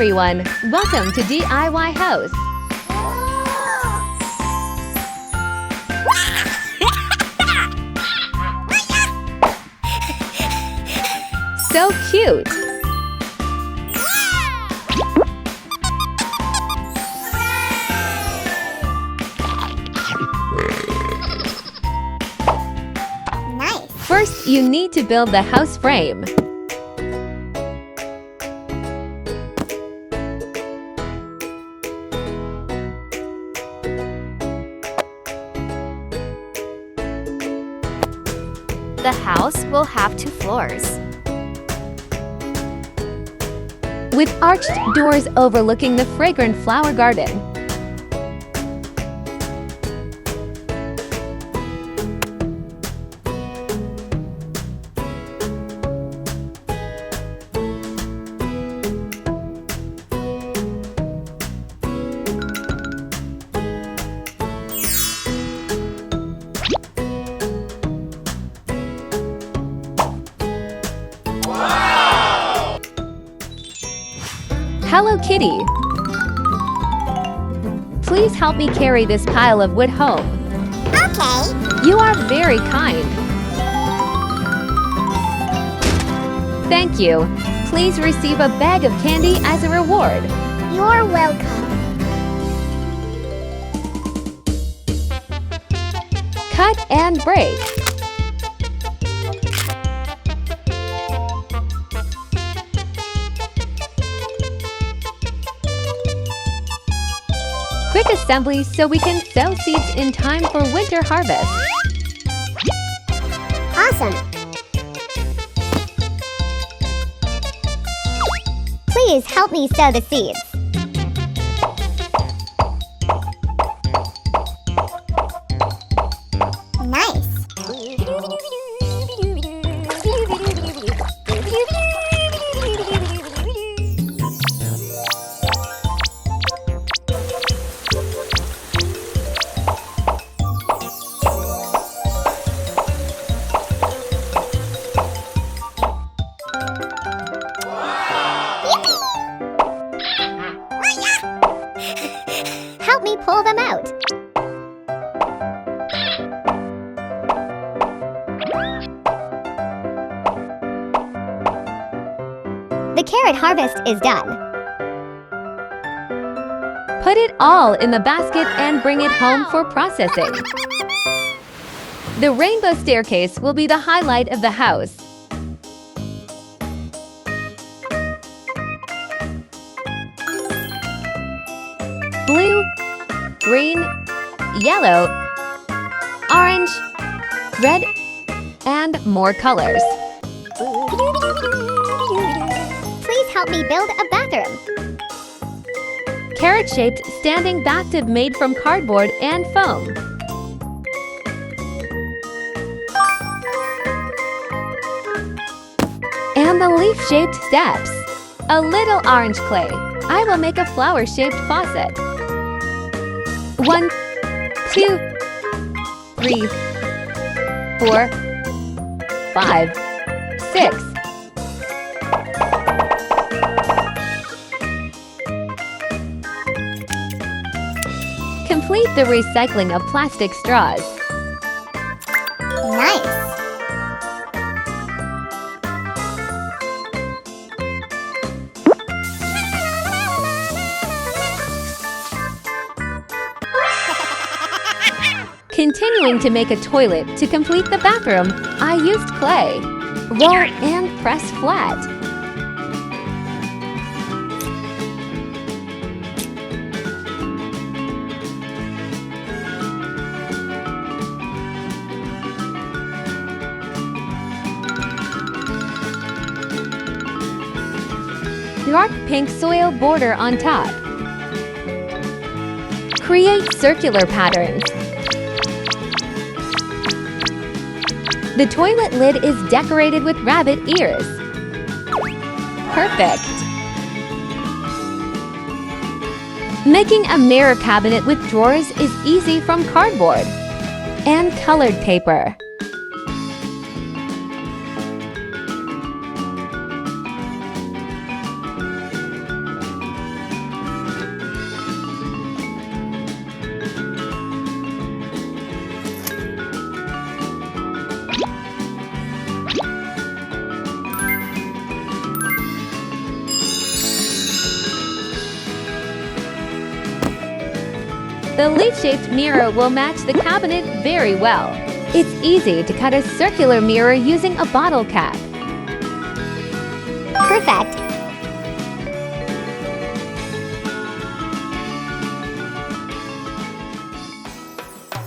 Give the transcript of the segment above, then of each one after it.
everyone! Welcome to DIY House! So cute! Nice! First, you need to build the house frame. The house will have 2 floors. With arched doors overlooking the fragrant flower garden. Hello, Kitty! Please help me carry this pile of wood home. Okay! You are very kind. Thank you. Please receive a bag of candy as a reward. You're welcome. Cut and break. Quick assembly so we can sow seeds in time for winter harvest. Awesome! Please help me sow the seeds. Nice! Help me pull them out. The carrot harvest is done. Put it all in the basket and bring it home for processing. The rainbow staircase will be the highlight of the house. Blue, green, yellow, orange, red, and more colors. Please help me build a bathroom. Carrot-shaped standing bathtub made from cardboard and foam. And the leaf-shaped steps. A little orange clay. I will make a flower-shaped faucet. 1, 2, 3, 4, 5, 6. Complete the recycling of plastic straws. Nice! Continuing to make a toilet to complete the bathroom, I used clay. Roll and press flat. Dark pink soil border on top. Create circular patterns. The toilet lid is decorated with rabbit ears. Perfect! Making a mirror cabinet with drawers is easy from cardboard and colored paper. The leaf-shaped mirror will match the cabinet very well. It's easy to cut a circular mirror using a bottle cap. Perfect.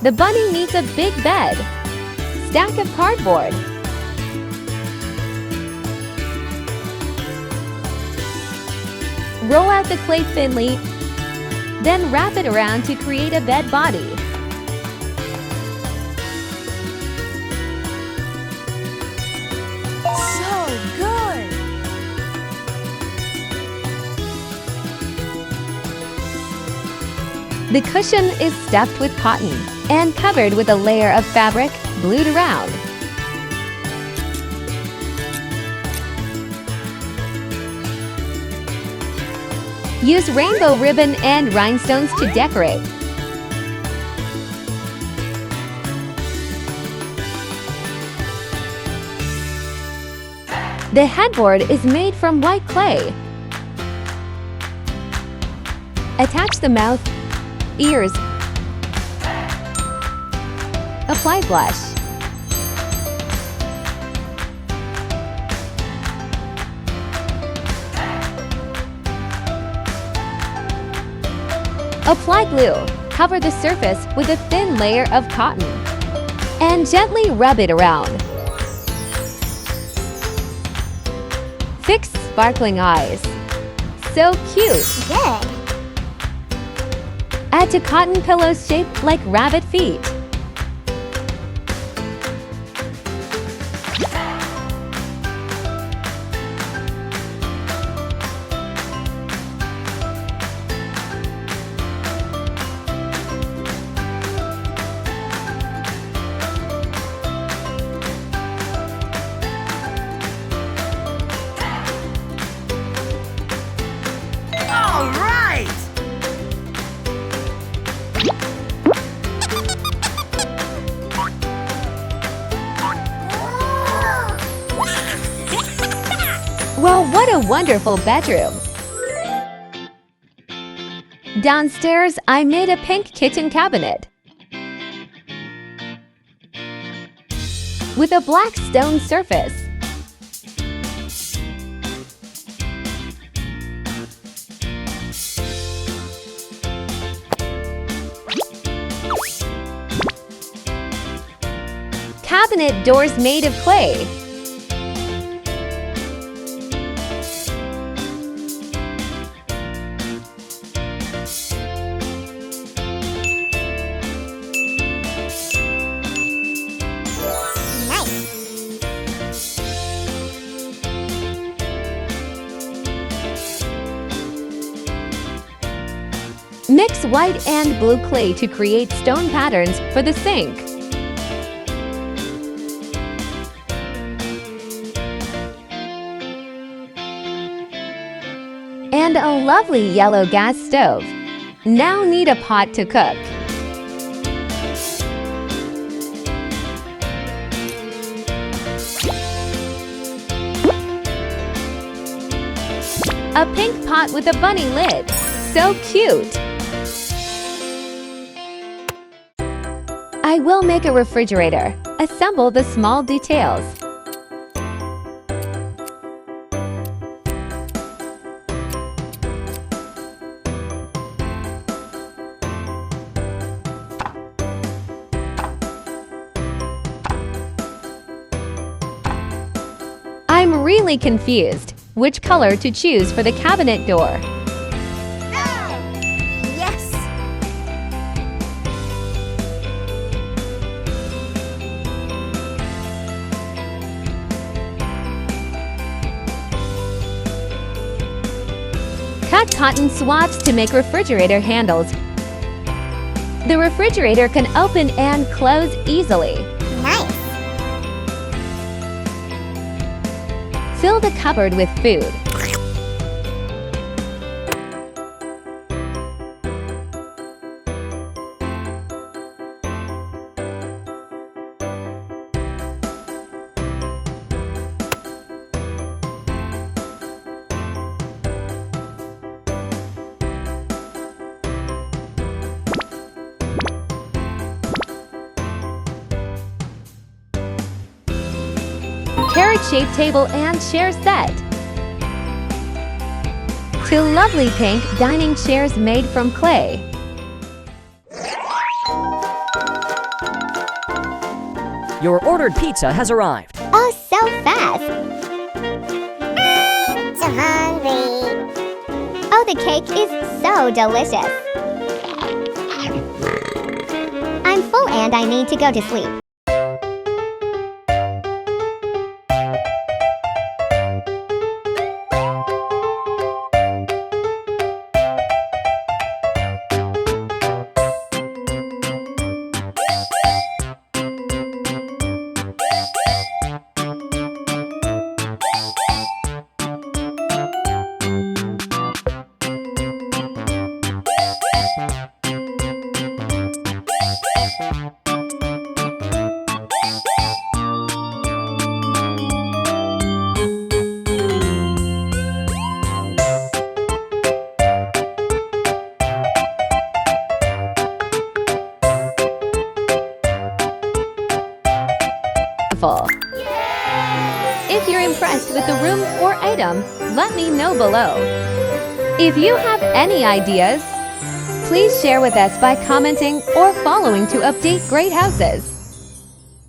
The bunny needs a big bed. Stack of cardboard. Roll out the clay thinly, then wrap it around to create a bed body. So good! The cushion is stuffed with cotton and covered with a layer of fabric glued around. Use rainbow ribbon and rhinestones to decorate. The headboard is made from white clay. Attach the mouth, ears. Apply blush. Apply glue. Cover the surface with a thin layer of cotton and gently rub it around. Fix sparkling eyes. So cute! Good. Add to cotton pillows shaped like rabbit feet. All right! Well, what a wonderful bedroom! Downstairs, I made a pink kitchen cabinet with a black stone surface. Cabinet doors made of clay. Nice. Mix white and blue clay to create stone patterns for the sink. And a lovely yellow gas stove. Now need a pot to cook. A pink pot with a bunny lid. So cute! I will make a refrigerator. Assemble the small details. I'm really confused. Which color to choose for the cabinet door? Yes! Cut cotton swabs to make refrigerator handles. The refrigerator can open and close easily. Nice. Fill the cupboard with food. heart-shaped table and chair set, to lovely pink dining chairs made from clay. Your ordered pizza has arrived. Oh, so fast. So hungry. Oh, the cake is so delicious. I'm full and I need to go to sleep. If you're impressed with the room or item, let me know below. If you have any ideas, please share with us by commenting or following to update great houses.